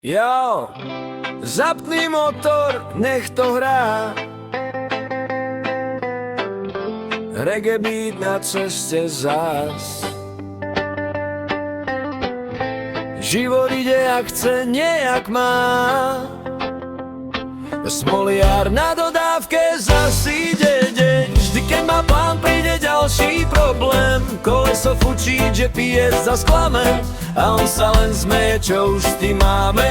Jo, zapni motor, nech to hrá. Reggae beat na ceste zás. Život ide jak chce, nie jak má. Smoliar na dodávke zas ide deň. Vždy keď má plán, príde ďalší problém. Koleso fučí, že pije za sklame, a on sa len zmeje, čo už s tým máme.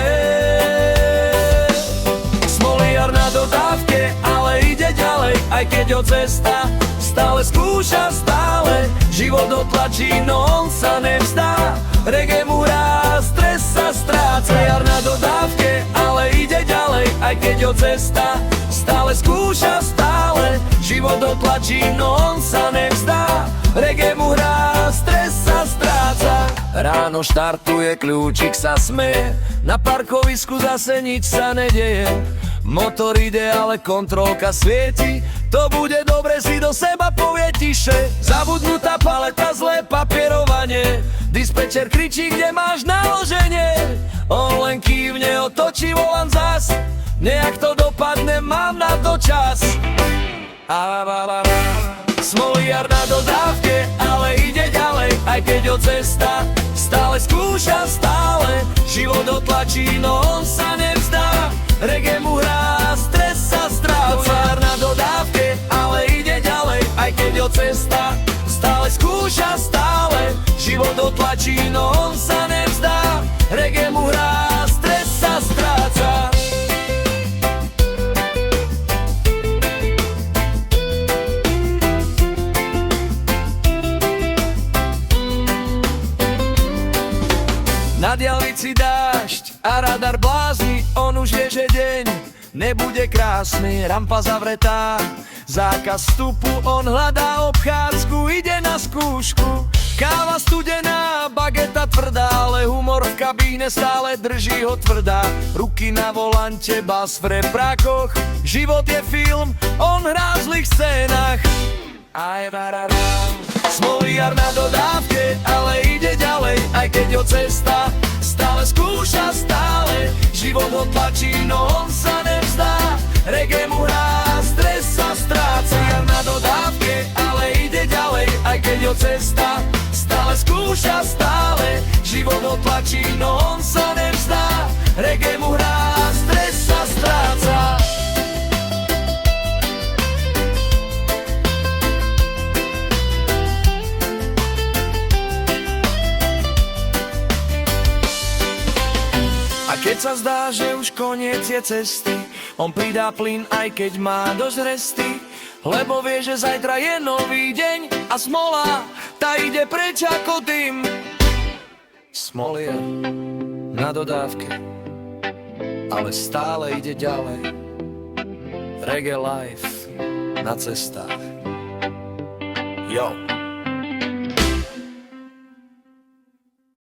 Smoliar na dodávke, ale ide ďalej, aj keď ho cesta stále skúša, stále život dotlačí, no on sa nevzdá. Reggae mu hrá, stres sa stráca. Jar na dodávke, ale ide ďalej, aj keď ho cesta stále skúša, stále život dotlačí, no on sa nevzdá. Reggae mu hrá, stres sa stráca. Ráno štartuje, kľúčik sa smeje, na parkovisku zase nič sa nedeje. Motor ide, ale kontrolka svieti, to bude dobre, si do seba povie tiše. Zabudnutá paleta, zlé papierovanie, dispečer kričí, kde máš naloženie. On len kývne, otočí volant zas, nejak to dopadne, mám na to čas. Smoliar na dodávke, ale ide ďalej, aj keď ho cesta stále skúša, stále život dotlačí, no on sa nevzdá. Reggae mu hrá, stres sa stráca. Smoliar na dodávke, ale ide ďalej, aj keď ho cesta stále skúša, stále život dotlačí, no on sa nevzdá. Reggae mu hrá, stres sa stráca. Na diaľnici dážď a radar blázni, on už vie, že deň nebude krásny. Rampa zavretá, zákaz vstupu, on hľadá obchádzku, ide na skúšku. Káva studená, bageta tvrdá, ale humor v kabíne stále drží ho tvrdá. Ruky na volante, bas v reprákoch, život je film, on hrá v zlých scénach. Smoliar na dodávke, ale ide ďalej, aj keď ho cesta stále skúša, stále život ho tlačí, no on sa nevzdá. Reggae mu hrá, stres sa stráca. Smoliar na dodávke, ale ide ďalej, aj keď ho cesta stále skúša, stále život ho tlačí, no on sa nevzdá. Reggae mu hrá, stres sa stráca. Keď sa zdá, že už koniec je cesty, on pridá plyn, aj keď má dosť resty, lebo vie, že zajtra je nový deň a smola, tá ide preč ako dym. Smoliar na dodávke, ale stále ide ďalej. Reggae life na cestách. Jo.